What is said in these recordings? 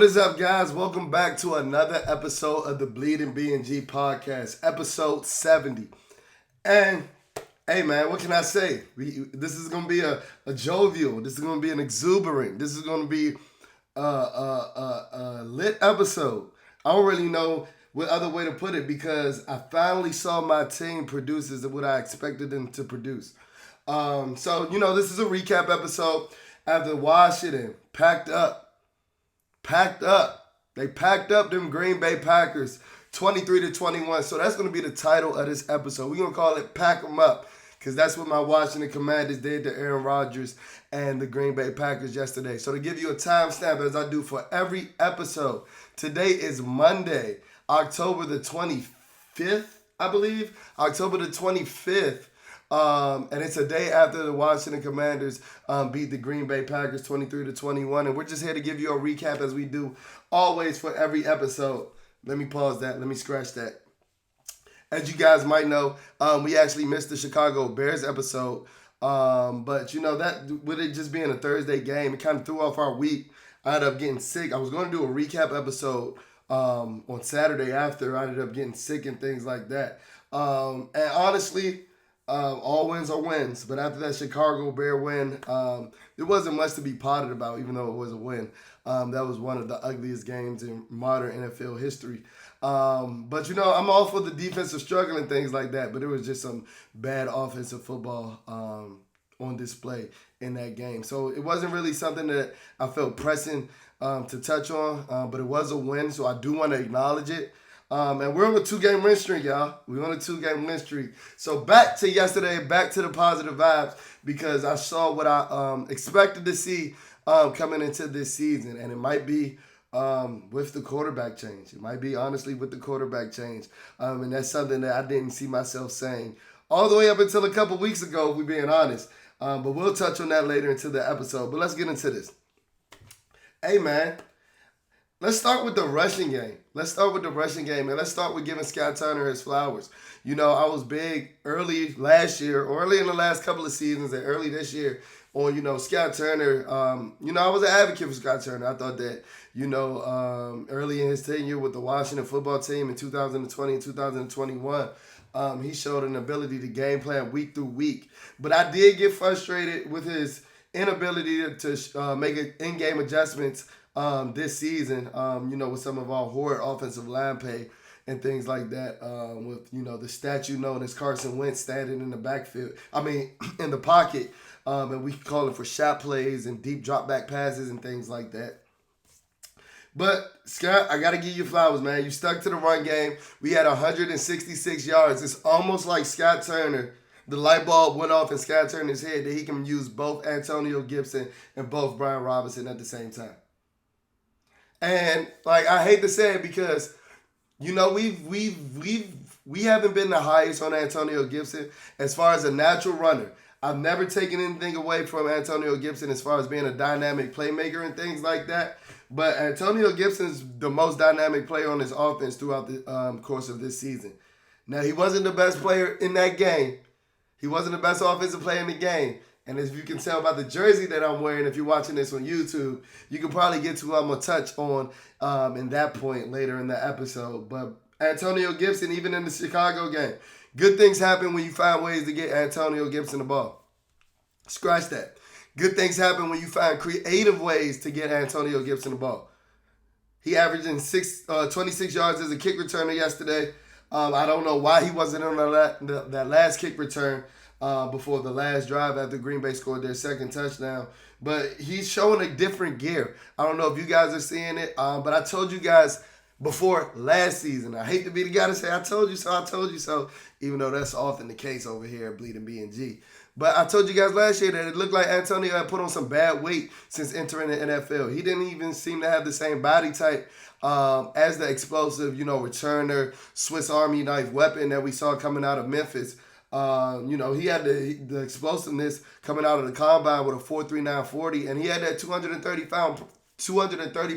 is up, guys? Welcome back to another episode of the BnG podcast, episode 70. And, hey, man, what can I say? This is going to be a jovial, this is going to be an exuberant, this is going to be a lit episode. I don't really know what other way to put it because I finally saw my team produce what I expected them to produce. So, this is a recap episode after Washington packed up. They packed up them Green Bay Packers 23-21. So that's going to be the title of this episode. We're going to call it Pack 'em Up because that's what my Washington Commanders did to Aaron Rodgers and the Green Bay Packers yesterday. So to give you a timestamp as I do for every episode, today is Monday, October the 25th, I believe. October the 25th. And it's a day after the Washington Commanders beat the Green Bay Packers 23-21. And we're just here to give you a recap as we do always for every episode. Let me pause that. Let me scratch that. As you guys might know, we actually missed the Chicago Bears episode. But, that with it just being a Thursday game, it kind of threw off our week. I ended up getting sick. I was going to do a recap episode on Saturday after. I ended up getting sick and things like that. And honestly, all wins are wins, but after that Chicago Bear win, there wasn't much to be potted about, even though it was a win. That was one of the ugliest games in modern NFL history. But, I'm all for the defensive struggle and things like that, but it was just some bad offensive football on display in that game. So it wasn't really something that I felt pressing to touch on, but it was a win, so I do want to acknowledge it. And we're on a 2-game win streak, y'all. We're on a 2-game win streak. So back to yesterday, back to the positive vibes, because I saw what I expected to see coming into this season. And it might be with the quarterback change. It might be, honestly, with the quarterback change. And that's something that I didn't see myself saying all the way up until a couple weeks ago, if we're being honest. But we'll touch on that later into the episode. But let's get into this. Hey, man. Let's start with the rushing game. And let's start with giving Scott Turner his flowers. I was big early last year, or early in the last couple of seasons, and early this year on, Scott Turner. I was an advocate for Scott Turner. I thought that, early in his tenure with the Washington football team in 2020 and 2021, he showed an ability to game plan week through week. But I did get frustrated with his inability to make in-game adjustments this season, with some of our horrid offensive line play and things like that, with, the statue known as Carson Wentz standing in the backfield, in the pocket, and we call it for shot plays and deep drop back passes and things like that. But, Scott, I got to give you flowers, man. You stuck to the run game. We had 166 yards. It's almost like Scott Turner, the light bulb went off in Scott Turner's head that he can use both Antonio Gibson and both Brian Robinson at the same time. And I hate to say it because, we haven't been the highest on Antonio Gibson as far as a natural runner. I've never taken anything away from Antonio Gibson as far as being a dynamic playmaker and things like that. But Antonio Gibson's the most dynamic player on this offense throughout the course of this season. Now, he wasn't the best player in that game. He wasn't the best offensive player in the game. And as you can tell by the jersey that I'm wearing, if you're watching this on YouTube, you can probably get to what I'm going to touch on in that point later in the episode. But Antonio Gibson, even in the Chicago game, good things happen when you find ways to get Antonio Gibson the ball. Scratch that. Good things happen when you find creative ways to get Antonio Gibson the ball. He averaged 26 yards as a kick returner yesterday. I don't know why he wasn't on that last kick return before the last drive after Green Bay scored their second touchdown. But he's showing a different gear. I don't know if you guys are seeing it, but I told you guys before last season. I hate to be the guy to say, I told you so, even though that's often the case over here at BnG. But I told you guys last year that it looked like Antonio had put on some bad weight since entering the NFL. He didn't even seem to have the same body type as the explosive, returner, Swiss Army knife weapon that we saw coming out of Memphis. He had the explosiveness coming out of the combine with a 4.39 40, and he had that 230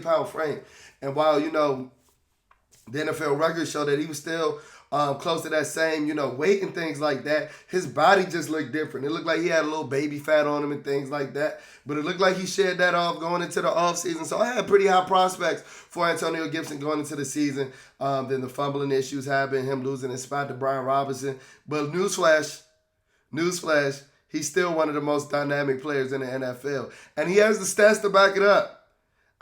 pound frame. And while The NFL records show that he was still close to that same, weight and things like that. His body just looked different. It looked like he had a little baby fat on him and things like that. But it looked like he shed that off going into the offseason. So I had pretty high prospects for Antonio Gibson going into the season. Then the fumbling issues happened, him losing his spot to Brian Robinson. But newsflash, he's still one of the most dynamic players in the NFL. And he has the stats to back it up.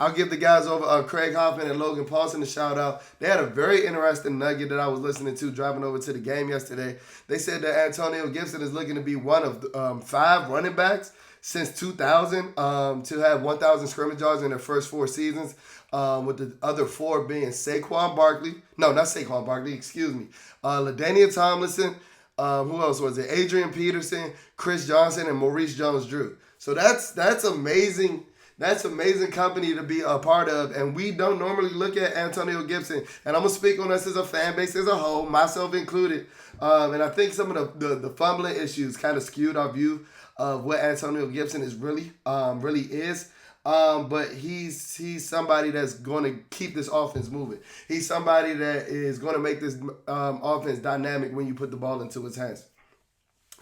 I'll give the guys over Craig Hoffman and Logan Paulson a shout out. They had a very interesting nugget that I was listening to driving over to the game yesterday. They said that Antonio Gibson is looking to be one of 5 running backs since 2000 to have 1,000 scrimmage yards in their first 4 seasons, with the other 4 being Saquon Barkley. No, not Saquon Barkley, excuse me. LaDainian Tomlinson. Who else was it? Adrian Peterson, Chris Johnson, and Maurice Jones-Drew. So that's amazing. That's amazing company to be a part of, and we don't normally look at Antonio Gibson. And I'm going to speak on us as a fan base as a whole, myself included. And I think some of the fumbling issues kind of skewed our view of what Antonio Gibson is really is. But he's somebody that's going to keep this offense moving. He's somebody that is going to make this offense dynamic when you put the ball into his hands.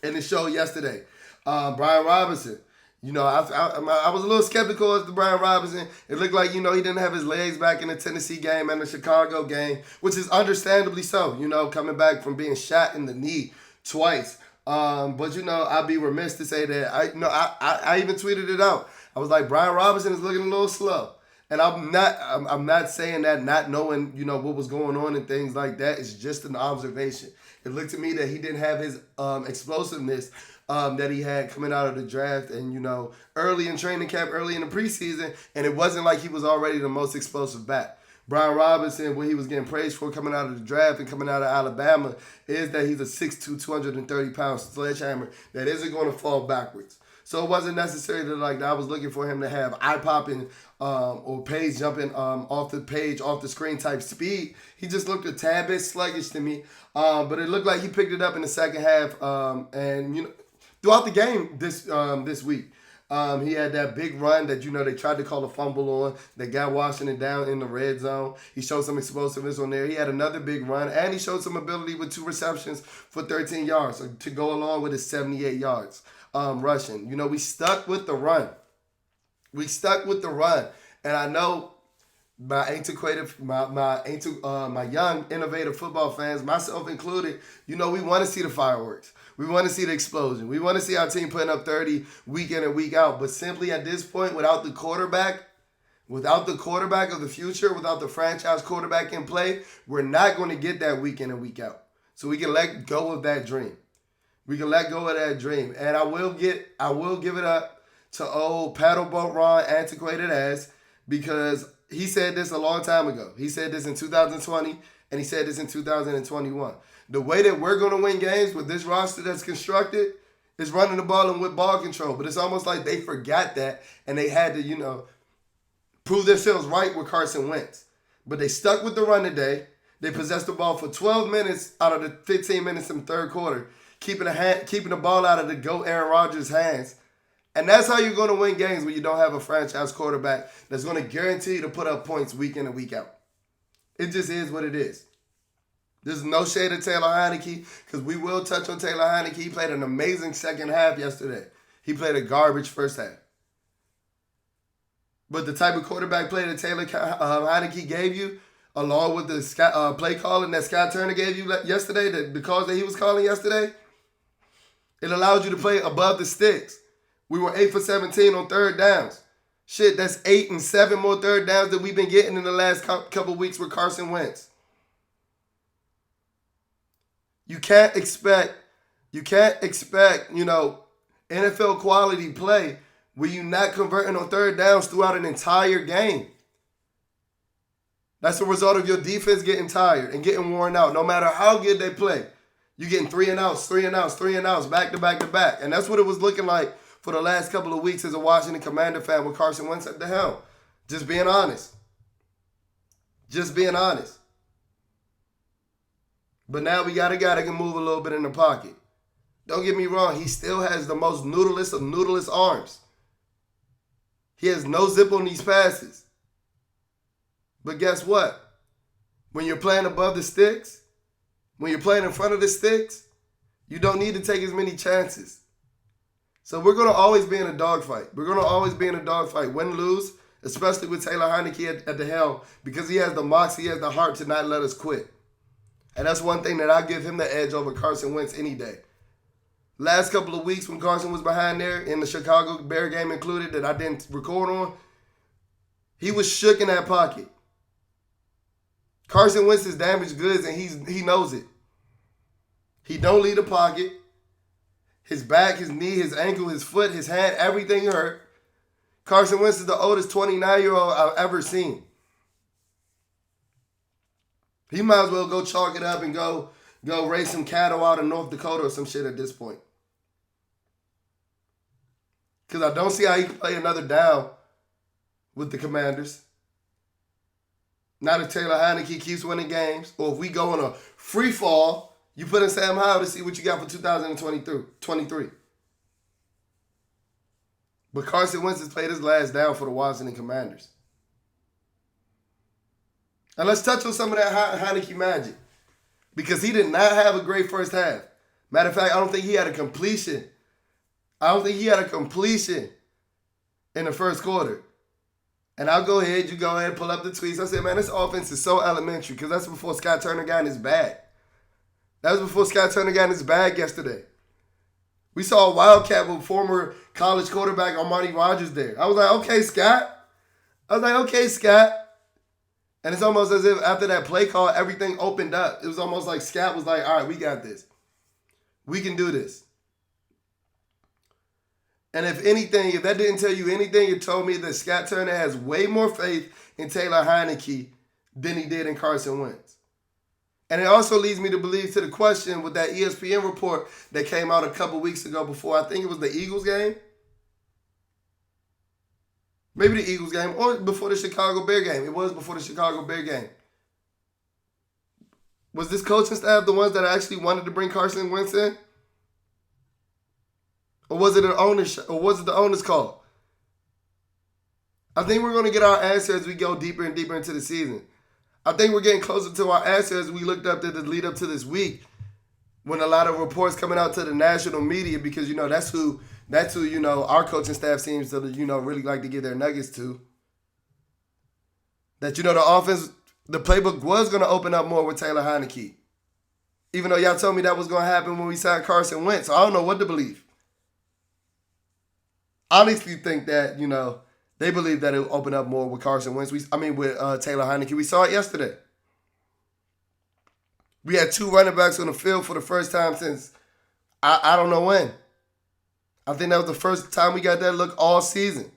And it showed yesterday. Brian Robinson. I was a little skeptical of the Brian Robinson. It looked like, he didn't have his legs back in the Tennessee game and the Chicago game, which is understandably so, coming back from being shot in the knee twice. But, I'd be remiss to say that. I even tweeted it out. I was like, Brian Robinson is looking a little slow. And I'm not saying that not knowing, what was going on and things like that. It's just an observation. It looked to me that he didn't have his explosiveness that he had coming out of the draft and, early in training camp, early in the preseason, and it wasn't like he was already the most explosive back. Brian Robinson, what he was getting praised for coming out of the draft and coming out of Alabama, is that he's a 6'2", 230-pound sledgehammer that isn't going to fall backwards. So it wasn't necessarily like I was looking for him to have eye-popping or page-jumping off the screen type speed. He just looked a tad bit sluggish to me. But it looked like he picked it up in the second half. And throughout the game this week, he had that big run that, they tried to call a fumble on that got Washington down in the red zone. He showed some explosiveness on there. He had another big run, and he showed some ability with 2 receptions for 13 yards to go along with his 78 yards rushing. We stuck with the run. And I know my young, innovative football fans, myself included, we want to see the fireworks. We want to see the explosion. We want to see our team putting up 30 week in and week out. But simply at this point, without the quarterback of the future, without the franchise quarterback in play, we're not going to get that week in and week out. So we can let go of that dream. And I will give it up to old paddleboat Ron, antiquated ass, because he said this a long time ago. He said this in 2020, and he said this in 2021. The way that we're going to win games with this roster that's constructed is running the ball and with ball control. But it's almost like they forgot that, and they had to, prove themselves right with Carson Wentz. But they stuck with the run today. They possessed the ball for 12 minutes out of the 15 minutes in the third quarter, keeping the ball out of the GOAT Aaron Rodgers' hands. And that's how you're going to win games when you don't have a franchise quarterback that's going to guarantee you to put up points week in and week out. It just is what it is. There's no shade of Taylor Heineke, because we will touch on Taylor Heineke. He played an amazing second half yesterday. He played a garbage first half. But the type of quarterback play that Taylor Heineke gave you, along with the play calling that Scott Turner gave you yesterday, the calls that he was calling yesterday, it allowed you to play above the sticks. We were 8 for 17 on third downs. Shit, that's 8 and 7 more third downs that we've been getting in the last couple weeks with Carson Wentz. You can't expect, NFL quality play where you're not converting on third downs throughout an entire game. That's the result of your defense getting tired and getting worn out. No matter how good they play, you're getting 3 and outs, back to back to back. And that's what it was looking like for the last couple of weeks as a Washington Commander fan with Carson Wentz at the helm. Just being honest. But now we got a guy that can move a little bit in the pocket. Don't get me wrong, he still has the most noodleest of noodleist arms. He has no zip on these passes. But guess what? When you're playing above the sticks, when you're playing in front of the sticks, you don't need to take as many chances. So we're going to always be in a dogfight. We're going to always be in a dogfight, win, lose, especially with Taylor Heineke at the helm, because he has the moxie, he has the heart to not let us quit. And that's one thing that I give him the edge over Carson Wentz any day. Last couple of weeks when Carson was behind there, in the Chicago Bear game included, that I didn't record on, he was shook in that pocket. Carson Wentz is damaged goods, and he knows it. He don't leave the pocket. His back, his knee, his ankle, his foot, his hand, everything hurt. Carson Wentz is the oldest 29-year-old I've ever seen. He might as well go chalk it up and go raise some cattle out in North Dakota or some shit at this point. Because I don't see how he can play another down with the Commanders. Not if Taylor Heineke keeps winning games, or if we go on a free fall, you put in Sam Howell to see what you got for 2023. But Carson Wentz has played his last down for the Washington Commanders. And let's touch on some of that Heineke magic. Because he did not have a great first half. Matter of fact, I don't think he had a completion. in the first quarter. And I'll go ahead, you go ahead, pull up the tweets. I said, man, this offense is so elementary, because that's before Scott Turner got in his bag. That was before Scott Turner got in his bag yesterday. We saw a Wildcat with former college quarterback Armani Rogers there. I was like, okay, Scott. And it's almost as if after that play call, everything opened up. It was almost like Scott was like, all right, we got this. We can do this. And if anything, if that didn't tell you anything, it told me that Scott Turner has way more faith in Taylor Heineke than he did in Carson Wentz. And it also leads me to believe to the question with that ESPN report that came out a couple weeks ago before, I think it was the Eagles game. Maybe the Eagles game or before the Chicago Bear game. It was before the Chicago Bear game. Was this coaching staff the ones that actually wanted to bring Carson Wentz in? Or was it the owner's call? I think we're going to get our answer as we go deeper and deeper into the season. I think we're getting closer to our answer as we looked up to the lead up to this week, when a lot of reports coming out to the national media, because that's who our coaching staff seems to really like to give their nuggets to. That the offense, the playbook was going to open up more with Taylor Heineke, even though y'all told me that was going to happen when we signed Carson Wentz. So I don't know what to believe. I honestly think that they believe that it'll open up more with Carson Wentz. With Taylor Heineke. We saw it yesterday. We had two running backs on the field for the first time since I don't know when. I think that was the first time we got that look all season.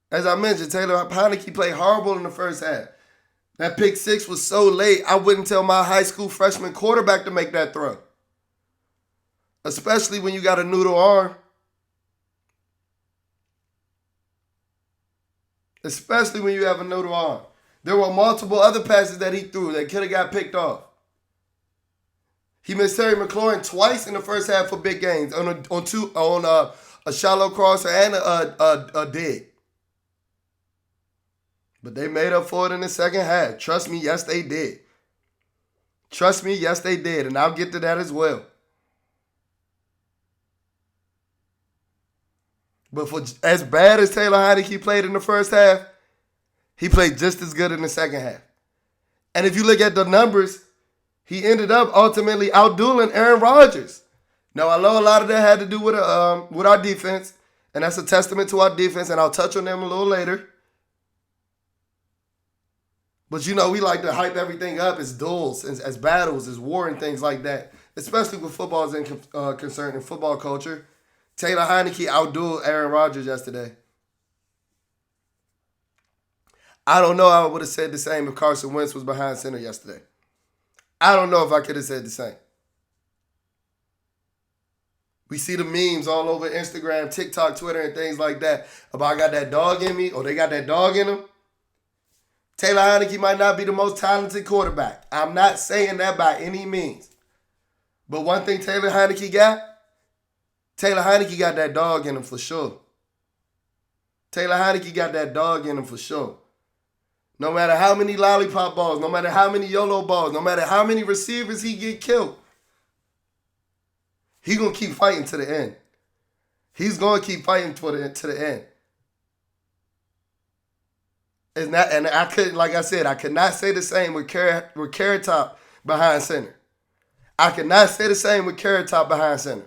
As I mentioned, Taylor Heineke played horrible in the first half. That pick six was so late, I wouldn't tell my high school freshman quarterback to make that throw. Especially when you got a noodle arm. Especially when you have a noodle arm. There were multiple other passes that he threw that could have got picked off. He missed Terry McLaurin twice in the first half for big gains on a shallow crosser and a dig. But they made up for it in the second half. Trust me, yes, they did. And I'll get to that as well. But for as bad as Taylor Heineke played in the first half, he played just as good in the second half. And if you look at the numbers, he ended up ultimately outdueling Aaron Rodgers. Now, I know a lot of that had to do with our defense, and that's a testament to our defense, and I'll touch on them a little later. But we like to hype everything up as duels, as battles, as war and things like that, especially with football is concerned in football culture. Taylor Heineke outdueled Aaron Rodgers yesterday. I don't know how I would have said the same if Carson Wentz was behind center yesterday. I don't know if I could have said the same. We see the memes all over Instagram, TikTok, Twitter, and things like that about I got that dog in me or they got that dog in them. Taylor Heineke might not be the most talented quarterback. I'm not saying that by any means. But one thing Taylor Heineke got that dog in him for sure. No matter how many lollipop balls, no matter how many YOLO balls, no matter how many receivers he get killed, he going to keep fighting to the end. He's going to keep fighting to the end. And I couldn't, like I said, I could not say the same with Carrot Top behind center. I could not say the same with Carrot Top behind center.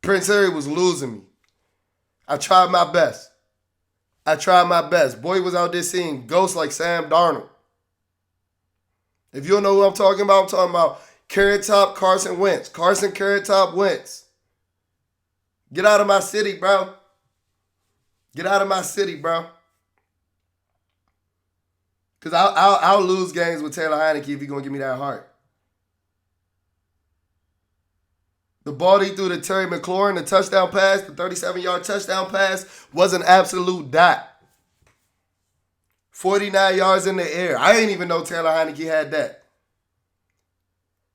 Prince Harry was losing me. I tried my best. Boy was out there seeing ghosts like Sam Darnold. If you don't know who I'm talking about Carrot Top, Carson Wentz. Carson Carrot Top Wentz. Get out of my city, bro. Get out of my city, bro. Because I'll lose games with Taylor Heineke if you're going to give me that heart. The ball he threw to Terry McLaurin, the touchdown pass, the 37-yard touchdown pass, was an absolute dot. 49 yards in the air. I didn't even know Taylor Heineke had that.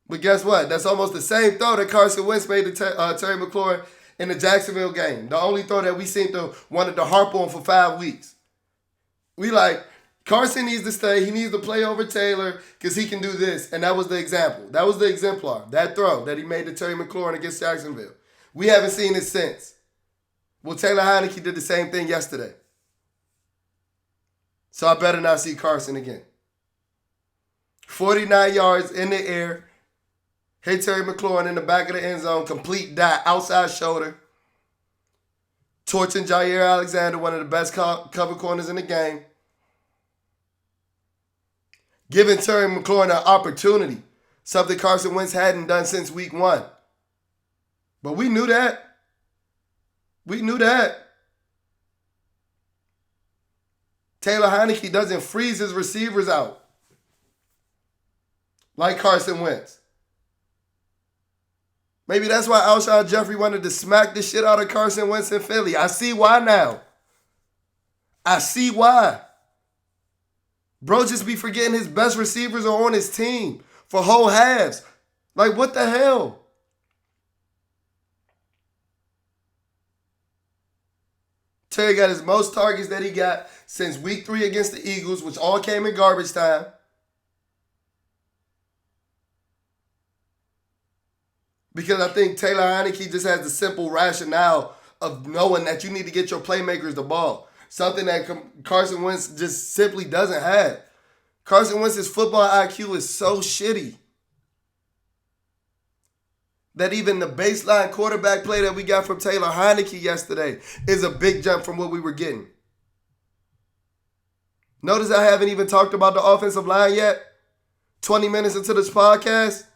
But guess what? That's almost the same throw that Carson Wentz made to Terry McLaurin in the Jacksonville game. The only throw that we seemed to wanted to harp on for 5 weeks. We like, Carson needs to stay. He needs to play over Taylor because he can do this. And that was the example. That was the exemplar. That throw that he made to Terry McLaurin against Jacksonville. We haven't seen it since. Well, Taylor Heineke did the same thing yesterday. So I better not see Carson again. 49 yards in the air. Hit Terry McLaurin in the back of the end zone. Complete dot. Outside shoulder. Torching Jair Alexander, one of the best cover corners in the game. Giving Terry McLaurin an opportunity. Something Carson Wentz hadn't done since week 1. But we knew that. Taylor Heineke doesn't freeze his receivers out like Carson Wentz. Maybe that's why Alshon Jeffrey wanted to smack the shit out of Carson Wentz in Philly. I see why now. I see why. Bro just be forgetting his best receivers are on his team for whole halves. Like, what the hell? Terry got his most targets that he got since week 3 against the Eagles, which all came in garbage time. Because I think Taylor Heineke just has the simple rationale of knowing that you need to get your playmakers the ball. Something that Carson Wentz just simply doesn't have. Carson Wentz's football IQ is so shitty that even the baseline quarterback play that we got from Taylor Heineke yesterday is a big jump from what we were getting. Notice I haven't even talked about the offensive line yet. 20 minutes into this podcast.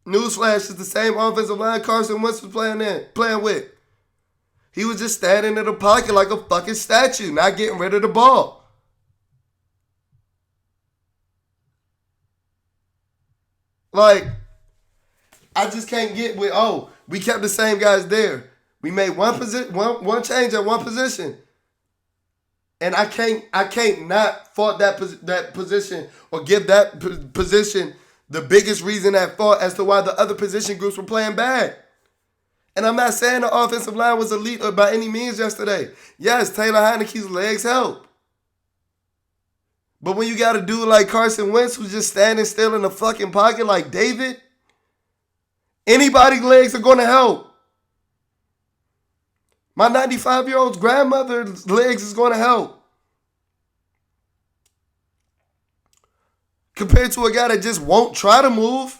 Newsflash, is the same offensive line Carson Wentz was playing with. He was just standing in the pocket like a fucking statue, not getting rid of the ball. Like, I just can't get with, we kept the same guys there. We made one change at one position. And I can't not fault that position or give that position the biggest reason at fault as to why the other position groups were playing bad. And I'm not saying the offensive line was elite by any means yesterday. Yes, Taylor Heineke's legs help. But when you got a dude like Carson Wentz who's just standing still in the fucking pocket like David, anybody's legs are going to help. My 95-year-old's grandmother's legs is going to help. Compared to a guy that just won't try to move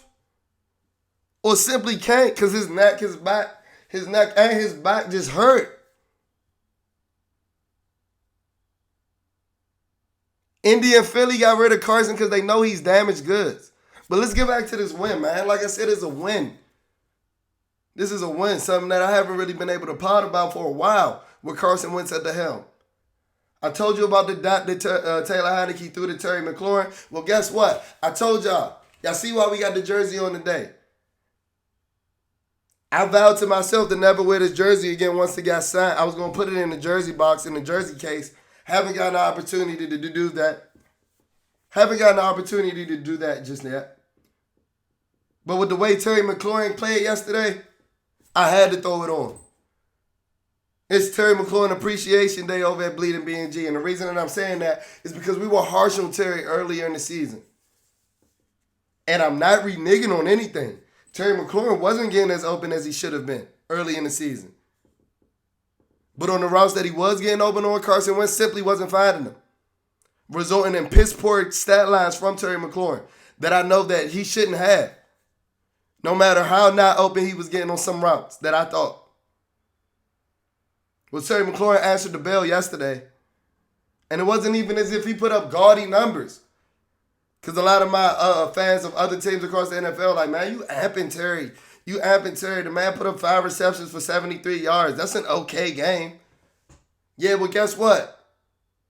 or simply can't because his neck and his back just hurt. Indy and Philly got rid of Carson because they know he's damaged goods. But let's get back to this win, man. Like I said, it's a win. This is a win, something that I haven't really been able to pod about for a while with Carson Wentz at the helm. I told you about the dot that Taylor Heineke threw to Terry McLaurin. Well, guess what? I told y'all. Y'all see why we got the jersey on today. I vowed to myself to never wear this jersey again once it got signed. I was going to put it in the jersey box, in the jersey case. Haven't gotten the opportunity to do that. Haven't gotten the opportunity to do that just yet. But with the way Terry McLaurin played yesterday, I had to throw it on. It's Terry McLaurin Appreciation Day over at Bleeding BnG. And the reason that I'm saying that is because we were harsh on Terry earlier in the season. And I'm not reneging on anything. Terry McLaurin wasn't getting as open as he should have been early in the season. But on the routes that he was getting open on, Carson Wentz simply wasn't finding them, resulting in piss poor stat lines from Terry McLaurin that I know that he shouldn't have, no matter how not open he was getting on some routes that I thought. Well, Terry McLaurin answered the bell yesterday, and it wasn't even as if he put up gaudy numbers. Because a lot of my fans of other teams across the NFL like, man, you amping Terry. You amping Terry. The man put up 5 receptions for 73 yards. That's an okay game. Yeah, but guess what?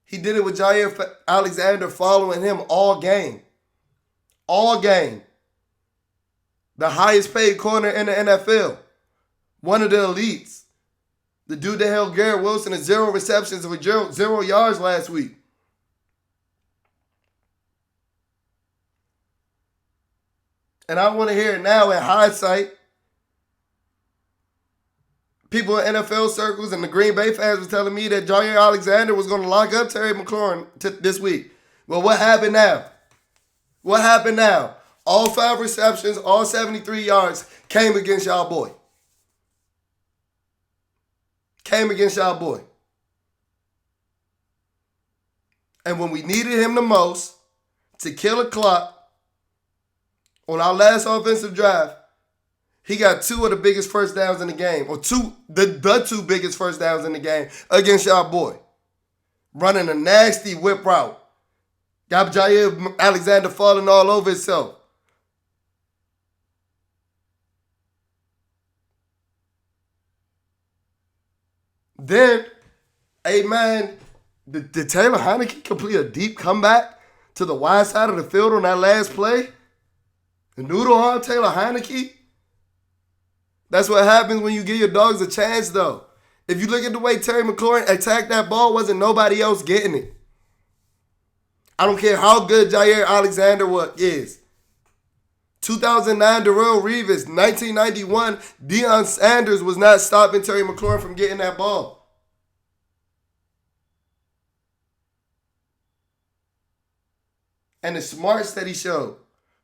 He did it with Jair Alexander following him all game. All game. The highest paid corner in the NFL. One of the elites. The dude that held Garrett Wilson at 0 receptions with 0 yards last week. And I want to hear it now in hindsight. People in NFL circles and the Green Bay fans were telling me that Jair Alexander was going to lock up Terry McLaurin this week. Well, what happened now? What happened now? All 5 receptions, all 73 yards came against y'all boy. Came against y'all boy. And when we needed him the most to kill a clock on our last offensive drive, he got 2 of the biggest first downs in the game, or the 2 biggest first downs in the game against y'all boy. Running a nasty whip route. Got Jair Alexander falling all over himself. Then, hey man, did Taylor Heineke complete a deep comeback to the wide side of the field on that last play? The noodle on Taylor Heineke? That's what happens when you give your dogs a chance, though. If you look at the way Terry McLaurin attacked that ball, wasn't nobody else getting it. I don't care how good Jair Alexander is. 2009, Darrelle Revis. 1991, Deion Sanders was not stopping Terry McLaurin from getting that ball. And the smarts that he showed.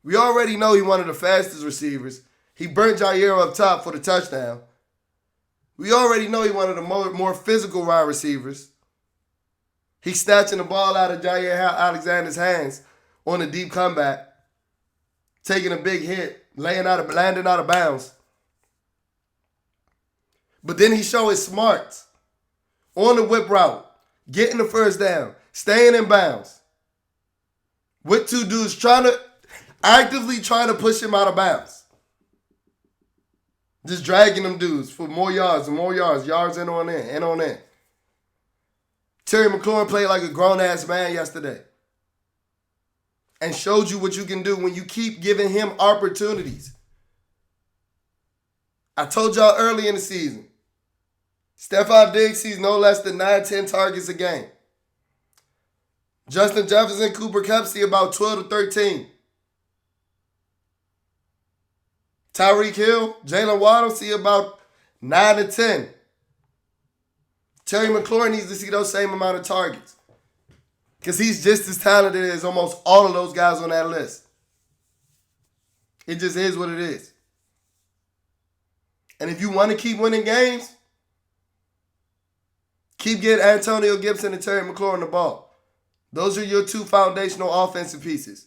We already know he's one of the fastest receivers. He burnt Jair up top for the touchdown. We already know he's one of the more physical wide receivers. He's snatching the ball out of Jair Alexander's hands on a deep comeback, taking a big hit, landing out of bounds. But then he showed his smarts on the whip route, getting the first down, staying in bounds, with 2 dudes actively trying to push him out of bounds. Just dragging them dudes for more yards and more yards. Yards in on in. Terry McLaurin played like a grown-ass man yesterday. And showed you what you can do when you keep giving him opportunities. I told y'all early in the season, Stephon Diggs sees no less than 9-10 targets a game. Justin Jefferson, Cooper Kupp see about 12 to 13. Tyreek Hill, Jalen Waddle see about 9 to 10. Terry McLaurin needs to see those same amount of targets. Because he's just as talented as almost all of those guys on that list. It just is what it is. And if you want to keep winning games, keep getting Antonio Gibson and Terry McLaurin the ball. Those are your 2 foundational offensive pieces.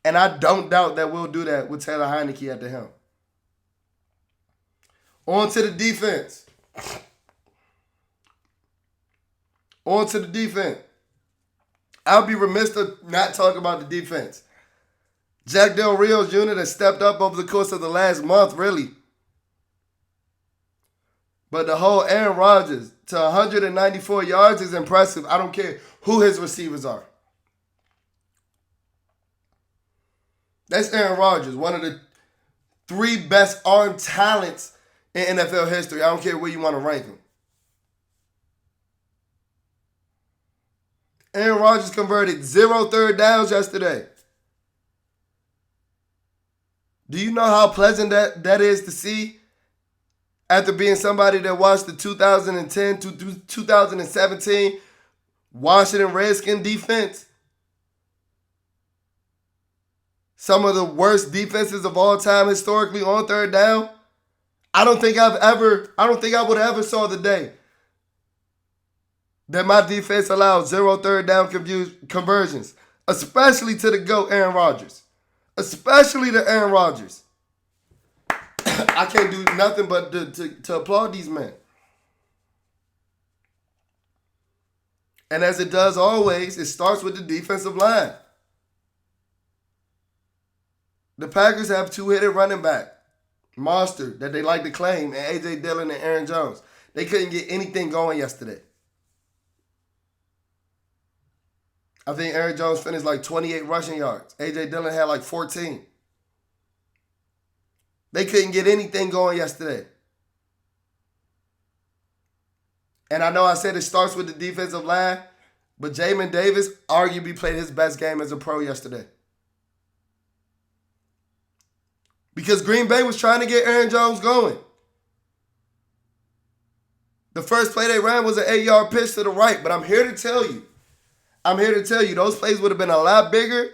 And I don't doubt that we'll do that with Taylor Heineke at the helm. On to the defense. I'll be remiss to not talk about the defense. Jack Del Rio's unit has stepped up over the course of the last month, really. But the whole Aaron Rodgers to 194 yards is impressive. I don't care who his receivers are. That's Aaron Rodgers, one of the 3 best arm talents in NFL history. I don't care where you want to rank him. Aaron Rodgers converted 0 third downs yesterday. Do you know how pleasant that is to see? After being somebody that watched the 2010 to 2017 Washington Redskin defense, some of the worst defenses of all time historically on third down. I don't think I would ever saw the day that my defense allowed 0 third down conversions, especially to the GOAT Aaron Rodgers. Especially to Aaron Rodgers. I can't do nothing but to applaud these men. And as it does always, it starts with the defensive line. The Packers have two-headed running back, monster, that they like to claim, and A.J. Dillon and Aaron Jones. They couldn't get anything going yesterday. I think Aaron Jones finished like 28 rushing yards. A.J. Dillon had like 14. They couldn't get anything going yesterday. And I know I said it starts with the defensive line, but Jamin Davis arguably played his best game as a pro yesterday. Because Green Bay was trying to get Aaron Jones going. The first play they ran was an 8-yard pitch to the right, but I'm here to tell you, those plays would have been a lot bigger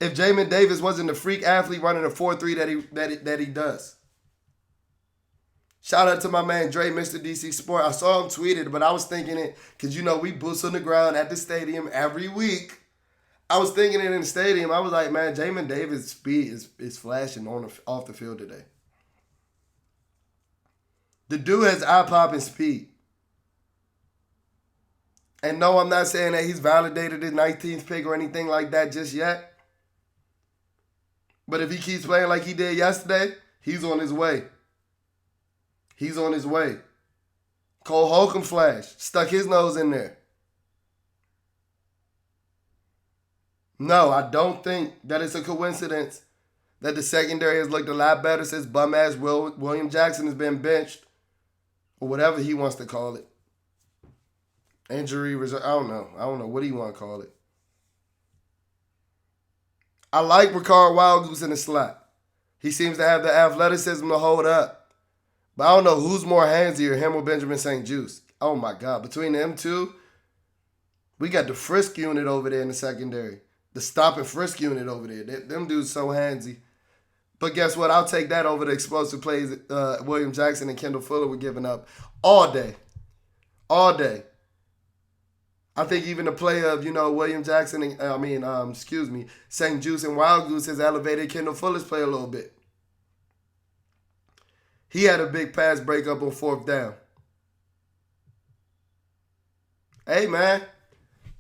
if Jamin Davis wasn't the freak athlete running a 4.3 that he does. Shout out to my man Dre, Mr. DC Sport. I saw him tweet it, but I was thinking it because, we boots on the ground at the stadium every week. I was thinking it in the stadium. I was like, man, Jamin Davis' speed is flashing off the field today. The dude has eye-popping speed. And no, I'm not saying that he's validated his 19th pick or anything like that just yet. But if he keeps playing like he did yesterday, he's on his way. He's on his way. Cole Holcomb flash. Stuck his nose in there. No, I don't think that it's a coincidence that the secondary has looked a lot better since bum-ass William Jackson has been benched. Or whatever he wants to call it. Injury reserve. I don't know. What do you want to call it? I like Ricard Wildgoose in the slot. He seems to have the athleticism to hold up. But I don't know who's more handsy, him or Benjamin St. Juste. Oh, my God. Between them two, we got the frisk unit over there in the secondary. The stop and frisk unit over there. Them dudes so handsy. But guess what? I'll take that over the explosive plays William Jackson and Kendall Fuller were giving up all day. All day. I think even the play of, William Jackson and, St. Juste and Wildgoose has elevated Kendall Fuller's play a little bit. He had a big pass breakup on 4th down. Hey, man,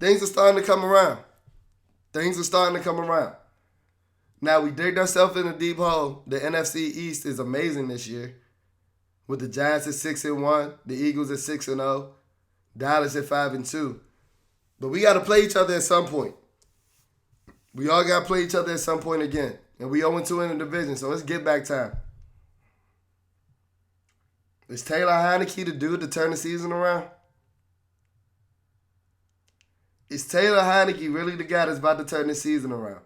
things are starting to come around. Now, we digged ourselves in a deep hole. The NFC East is amazing this year. With the Giants at 6-1, the Eagles at 6-0, Dallas at 5-2. But we got to play each other at some point. We all got to play each other at some point again. And we 0-2 in the division, so it's get back time. Is Taylor Heineke the dude to turn the season around? Is Taylor Heineke really the guy that's about to turn the season around?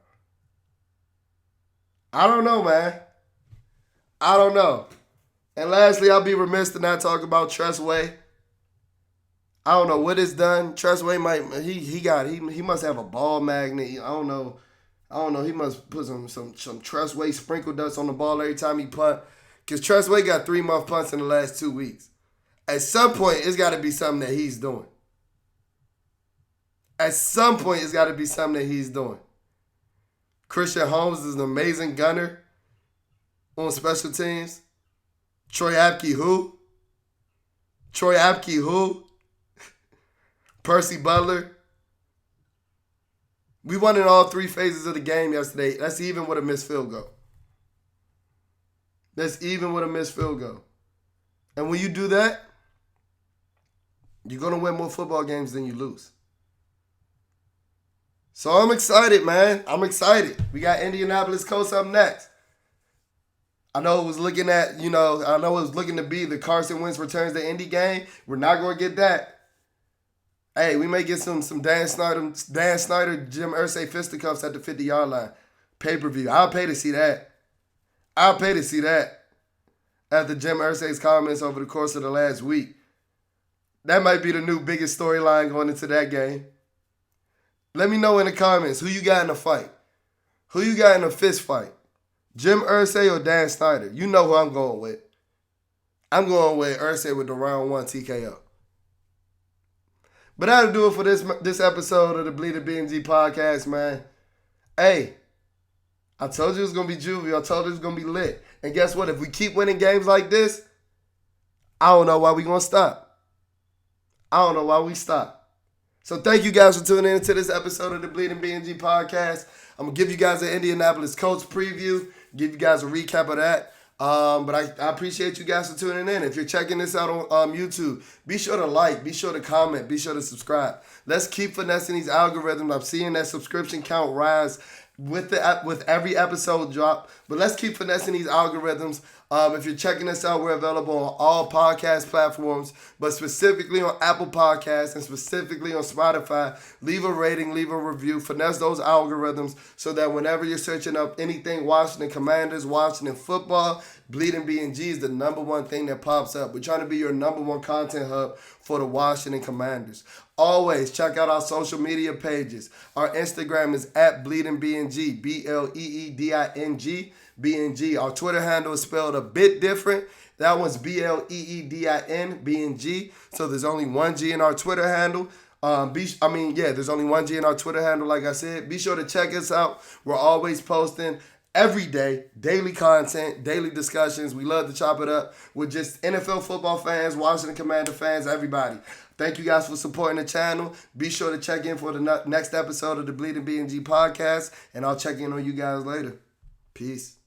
I don't know, man. I don't know. And lastly, I'll be remiss to not talk about Tressway. I don't know what it's done. Tressway he must have a ball magnet. I don't know. He must put some Tressway sprinkle dust on the ball every time he punt. Because Tressway got 3-month punts in the last 2 weeks. At some point, it's got to be something that he's doing. Christian Holmes is an amazing gunner on special teams. Troy Apke who? Percy Butler. We won in all 3 phases of the game yesterday. That's even with a missed field goal. And when you do that, you're going to win more football games than you lose. So I'm excited, man. We got Indianapolis Colts up next. I know it was looking to be the Carson Wentz returns to Indy game. We're not going to get that. Hey, we may get some Dan Snyder, Jim Irsay fisticuffs at the 50-yard line. Pay-per-view. I'll pay to see that. I'll pay to see that after Jim Irsay's comments over the course of the last week. That might be the new biggest storyline going into that game. Let me know in the comments who you got in a fight. Who you got in a fist fight? Jim Irsay or Dan Snyder? You know who I'm going with. I'm going with Irsay with the round 1 TKO. But that'll do it for this episode of the BnG podcast, man. Hey, I told you it was going to be juvie. I told you it was going to be lit. And guess what? If we keep winning games like this, I don't know why we going to stop. I don't know why we stop. So thank you guys for tuning in to this episode of the BnG podcast. I'm going to give you guys an Indianapolis Colts preview, give you guys a recap of that. But I appreciate you guys for tuning in. If you're checking this out on YouTube, be sure to like, be sure to comment, be sure to subscribe. Let's keep finessing these algorithms. I'm seeing that subscription count rise with every episode drop. But let's keep finessing these algorithms. If you're checking us out, we're available on all podcast platforms, but specifically on Apple Podcasts and specifically on Spotify. Leave a rating, leave a review, finesse those algorithms so that whenever you're searching up anything Washington Commanders, Washington football, BnG is the number one thing that pops up. We're trying to be your number one content hub for the Washington Commanders. Always check out our social media pages. Our Instagram is at BleedingBNG, BLEEDING. BnG. Our Twitter handle is spelled a bit different. That one's BLEEDIN, BnG. So there's only one G in our Twitter handle. There's only one G in our Twitter handle, like I said. Be sure to check us out. We're always posting every day, daily content, daily discussions. We love to chop it up with just NFL football fans, Washington Commander fans, everybody. Thank you guys for supporting the channel. Be sure to check in for the next episode of the BnG podcast, and I'll check in on you guys later. Peace.